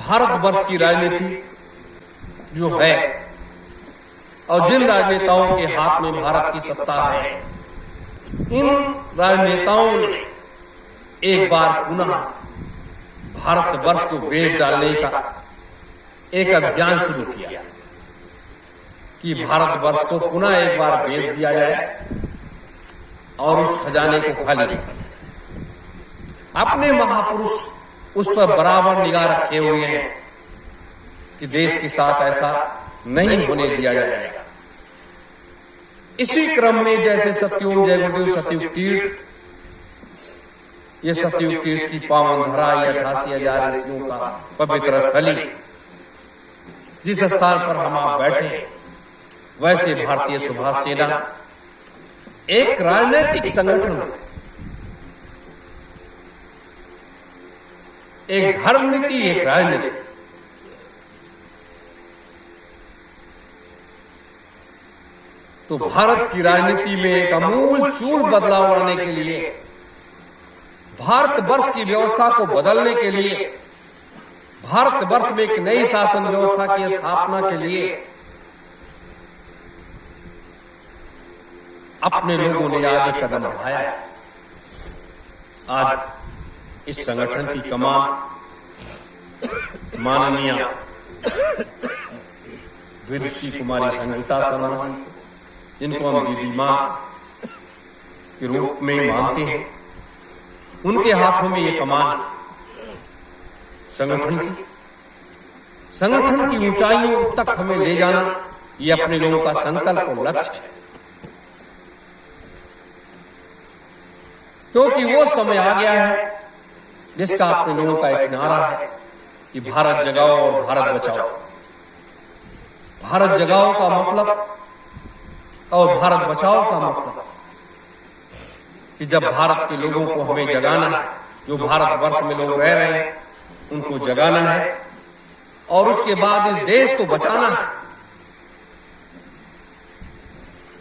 भारतवर्ष की राजनीति जो है और जिन राजनेताओं के हाथ में भारत की सत्ता है, इन राजनेताओं ने एक बार पुनः भारतवर्ष को बेच डालने का एक अभियान शुरू किया कि भारतवर्ष को पुनः एक बार बेच दिया जाए और उस खजाने को खाली कर दिया जाए। अपने महापुरुष उस पर बराबर निगाह रखे हुए हैं कि देश के साथ ऐसा नहीं होने दिया जाएगा। इसी क्रम में जैसे सत्ययुग जय गुरुदेव सतयुग तीर्थ, ये सतयुग तीर्थ की पावन धरा, ये 88,000 ऋषियों का पवित्र स्थली, जिस स्थान पर हम आप बैठे, वैसे भारतीय सुभाष सेना एक राजनीतिक संगठन, एक धर्म नीति, एक राजनीति, तो भारत की राजनीति में एक अमूल चूल बदलाव लाने के लिए, भारतवर्ष की व्यवस्था को बदलने के लिए, भारतवर्ष में एक नई शासन व्यवस्था की स्थापना के लिए अपने लोगों ने आगे कदम बढ़ाया। आज इस संगठन की कमान माननीय विदुषी कुमारी संगीता शर्मा, जिनको हम दीदी मां के रूप में मानते हैं, उनके हाथों में ये कमान संगठन की ऊंचाइयों तक हमें ले जाना, ये अपने लोगों का संकल्प और लक्ष्य है। क्योंकि वो समय आ गया है जिसका अपने लोगों का एक नारा है कि भारत जगाओ और भारत बचाओ। भारत जगाओ का मतलब और भारत बचाओ का मतलब कि जब भारत के लोगों को हमें जगाना है, जो भारतवर्ष में लोग रह रहे हैं उनको जगाना है, और उसके बाद इस देश को बचाना है,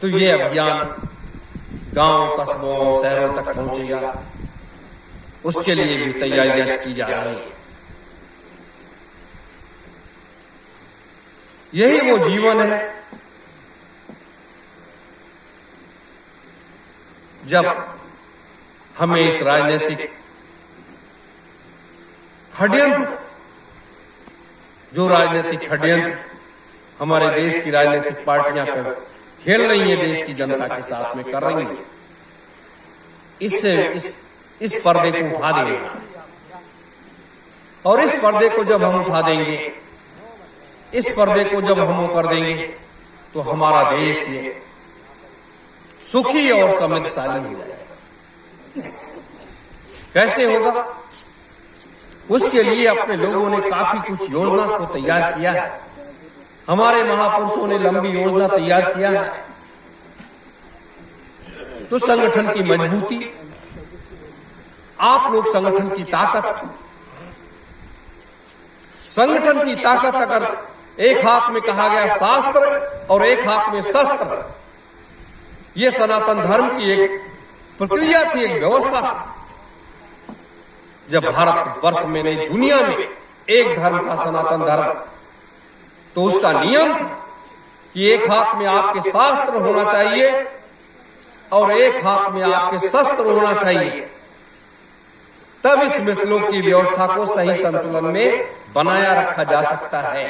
तो ये अभियान गांव, कस्बों, शहरों तक पहुंचेगा। उसके लिए भी तैयारियां की जा रही है। यही वो जीवन है जब हमें इस राजनीतिक षड्यंत्र, जो राजनीतिक षड्यंत्र हमारे देश की राजनीतिक पार्टियां खेल रही है, देश की जनता के साथ में कर रही है, इससे इस पर्दे को उठा देंगे। और इस पर्दे को जब हम उठा देंगे, इस पर्दे को जब हम कर देंगे, तो हमारा देश ये सुखी और समृद्धशाली हो जाएगा। कैसे होगा? उसके लिए अपने लोगों ने काफी कुछ योजना को तैयार किया है। हमारे महापुरुषों ने लंबी योजना तैयार किया है। तो संगठन की मजबूती, आप लोग संगठन की ताकत, संगठन की ताकत अगर एक हाथ में कहा गया शास्त्र और एक हाथ में शस्त्र, ये सनातन धर्म की एक प्रक्रिया थी, एक व्यवस्था थी। जब भारत वर्ष में नहीं दुनिया में एक धर्म था, सनातन धर्म, तो उसका नियम था कि एक हाथ में आपके शास्त्र होना चाहिए और एक हाथ में आपके शस्त्र होना चाहिए। तब इस मृतलोक की व्यवस्था को सही संतुलन में बनाया रखा जा सकता है।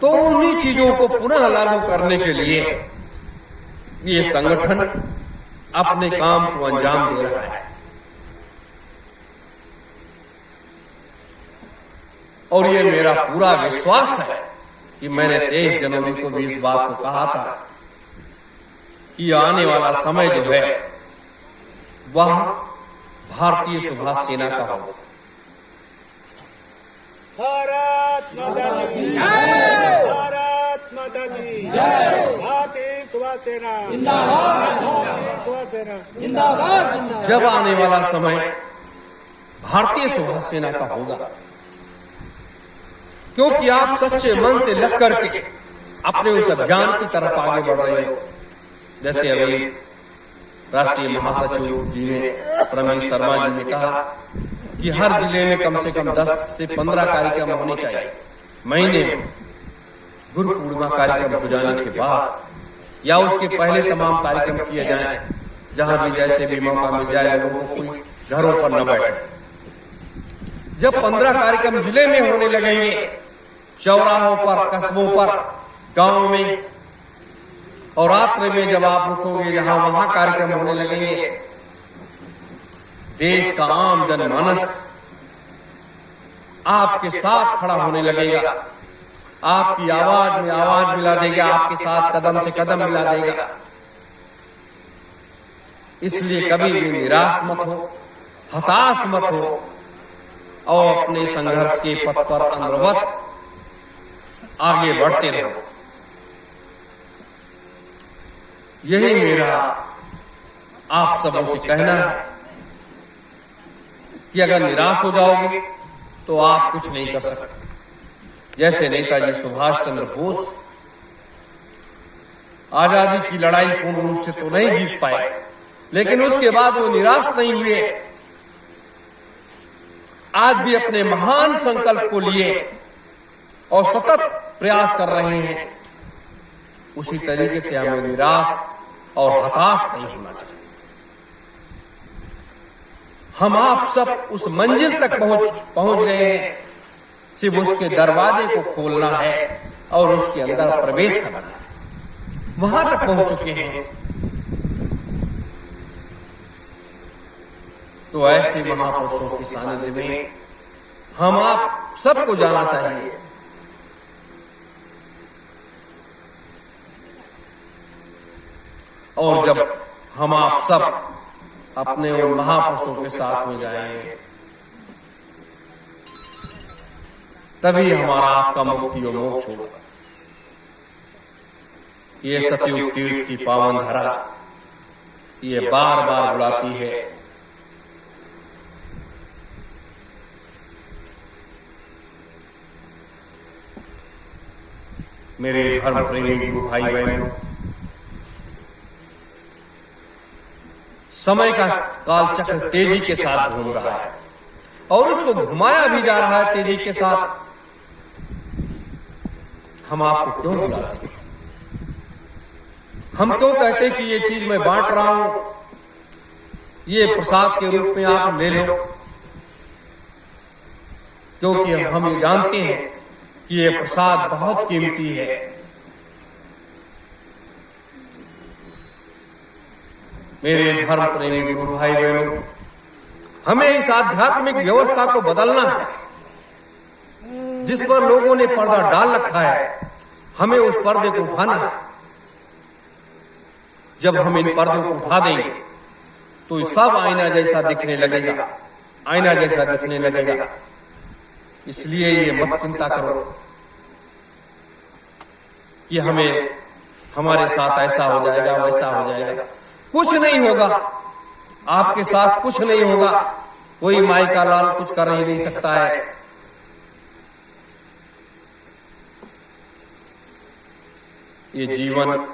तो उन्हीं चीजों को पुनः लागू करने के लिए ये संगठन अपने काम को अंजाम दे रहा है। और ये मेरा पूरा विश्वास है कि मैंने 23 जनवरी को भी इस बात को कहा था कि आने वाला समय जो है वह भारतीय सुभाष सेना का होगा। भारत माता की जय, भारत माता की जय, भारतीय सुभाष सेना जिंदाबाद, सुभाष सेना जिंदाबाद। जब आने वाला समय भारतीय सुभाष सेना का होगा, क्योंकि आप सच्चे मन से लग करके अपने उस अभियान की तरफ आगे बढ़ रहे हो। जैसे अभी राष्ट्रीय महासचिव जी ने, रमेश शर्मा जी ने कहा कि हर जिले में कम से कम 10 से 15 कार्यक्रम होने चाहिए महीने में। गुरु पूर्णिमा कार्यक्रम हो जाने के बाद या उसके पहले तमाम कार्यक्रम किए जाएं, जहां भी जैसे भी मौका मिल जाए लोगों को कोई घरों पर न बैठे। जब 15 कार्यक्रम जिले में होने लगेंगे, चौराहों पर, कस्बों पर, गांव में, और रात्रि में जब आप रुकोगे जहां वहां कार्यक्रम होने लगेंगे, देश का आम जनमानस आपके साथ खड़ा होने लगेगा, आपकी आवाज में आवाज मिला देगा, आपके साथ कदम से कदम मिला देगा। इसलिए कभी भी निराश मत हो, हताश मत हो, और अपने संघर्ष के पथ पर अनवरत आगे बढ़ते रहो। यही मेरा आप सबों से कहना है कि अगर निराश हो जाओगे तो आप कुछ नहीं कर सकते। जैसे नेताजी सुभाष चंद्र बोस आजादी की लड़ाई पूर्ण रूप से तो नहीं जीत पाए, लेकिन उसके बाद वो निराश नहीं हुए, आज भी अपने महान संकल्प को लिए और सतत प्रयास कर रहे हैं। उसी तरीके से हमें निराश और हताश नहीं होना चाहिए। हम आप सब उस मंजिल तक पहुंच गए हैं, सिर्फ उसके दरवाजे को खोलना है और उसके अंदर प्रवेश करना है। वहां तक पहुंच चुके हैं। तो ऐसे महापुरुषों के सानिध्य में हम आप सबको जाना चाहिए। और जब हम आप सब अपने उन महापुरुषों के साथ में जाएंगे, तभी हमारा आपका मुक्ति और मोक्ष होगा। ये सतयुग तीर्थ की पावन धारा ये बार बार बुलाती है। मेरे धर्म प्रेमी गुरु भाई बहनों, समय का काल चक्र तेजी के साथ घूम रहा है और उसको घुमाया भी जा रहा है तेजी के साथ। हम आपको क्यों बुलाते हैं? हम क्यों कहते कि ये चीज मैं बांट रहा हूं, ये प्रसाद के रूप में आप ले लो? क्योंकि हम ये जानते हैं कि ये प्रसाद बहुत कीमती है। मेरे धर्म प्रेमी गुरु भाई बहनों, हमें इस आध्यात्मिक व्यवस्था को बदलना है जिस पर लोगों ने पर्दा डाल रखा है। हमें उस पर्दे को उठाना है। जब हम इन पर्दों को उठा देंगे तो सब आईना जैसा दिखने लगेगा, आईना जैसा दिखने लगेगा। इसलिए ये मत चिंता करो कि हमें हमारे साथ ऐसा हो जाएगा, वैसा हो जाएगा। कुछ नहीं होगा, आपके साथ कुछ नहीं होगा। कोई माई का लाल कुछ कर ही नहीं सकता है। ये जीवन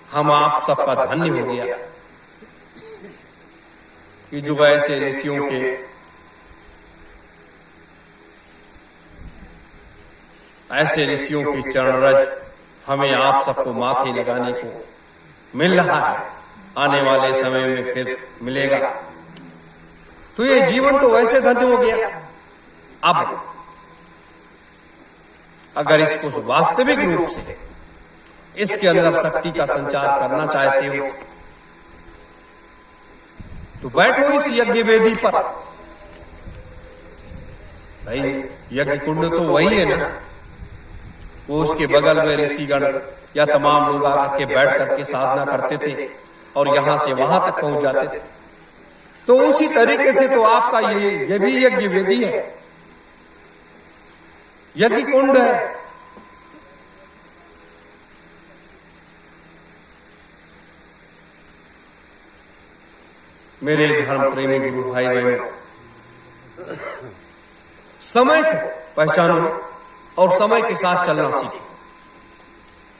हम आप सबका धन्य हो गया कि जो ऐसे ऋषियों के की चरण रज हमें आप सबको माथे लगाने को मिल रहा है। आने वाले समय में फिर मिलेगा। तो ये जीवन तो वैसे धन्य हो गया। अब अगर इसको वास्तविक रूप से इसके अंदर शक्ति का संचार करना चाहते हो तो बैठो इस यज्ञ वेदी पर। भाई यज्ञ कुंड तो वही है ना, वो उसके बगल में ऋषिगण या तमाम लोग आकर के बैठ करके साधना करते थे और यहां से वहां तक पहुंच जाते थे। तो उसी तरीके से तो आपका ये भी यज्ञ वेदी है, यज्ञ कुंड है। मेरे धर्म प्रेमी गुरु भाई बहनों, समय को पहचानो और समय के साथ चलना सीखो।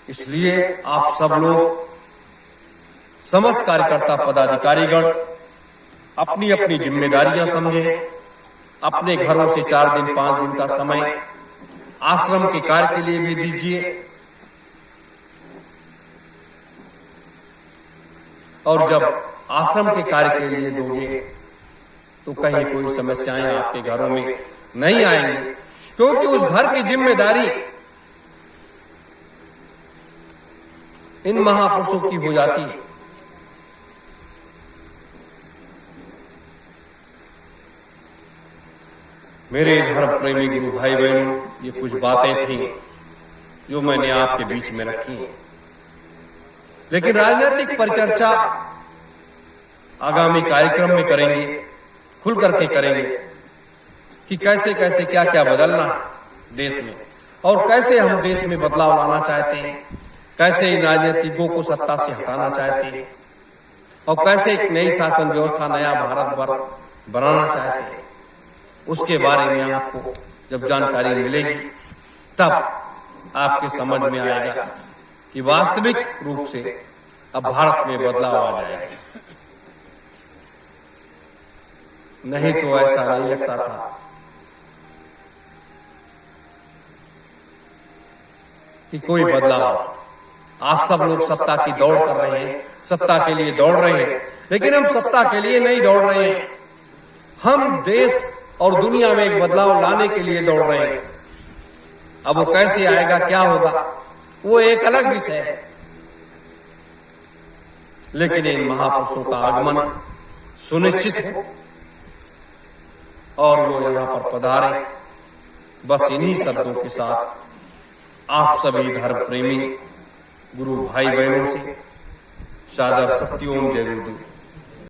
इसलिए आप सब लोग समस्त कार्यकर्ता पदाधिकारीगण अपनी अपनी जिम्मेदारियां समझें। अपने घरों से 4 दिन 5 दिन का समय आश्रम के कार्य के लिए भी दीजिए। और जब आश्रम के कार्य के लिए दोगे तो कहीं कोई समस्याएं आपके घरों में नहीं आएंगी, क्योंकि उस घर की जिम्मेदारी इन महापुरुषों की हो जाती है। मेरे धर्म प्रेमी गुरु भाई बहनों, ये कुछ बातें थी जो मैंने आपके बीच में रखी हैं। लेकिन राजनीतिक परिचर्चा आगामी कार्यक्रम में करेंगे, खुल करके करेंगे कि कैसे कैसे क्या क्या बदलना है देश में, और कैसे हम देश में बदलाव लाना चाहते हैं, कैसे इन राजनीतिकों को सत्ता से हटाना चाहते हैं, और कैसे एक नई शासन व्यवस्था, नया भारतवर्ष बनाना चाहते हैं। उसके बारे में आपको जब जानकारी मिलेगी तब आपके समझ में आएगा कि वास्तविक रूप से अब भारत में बदलाव आ जाएगा। नहीं तो ऐसा नहीं लगता था कि कोई बदलाव आता। आज सब लोग सत्ता की दौड़ कर रहे हैं, सत्ता के लिए दौड़ रहे हैं, लेकिन हम सत्ता के लिए नहीं दौड़ रहे हैं। हम देश और दुनिया में एक बदलाव लाने के लिए दौड़ रहे हैं। अब वो कैसे आएगा, क्या होगा, वो एक अलग विषय है। लेकिन इन महापुरुषों का आगमन सुनिश्चित है और वो यहां पर पधारे। बस इन्हीं शब्दों के साथ आप सभी धर्म प्रेमी गुरु भाई बहनों से सादर सत्योम जय गुरुदेव।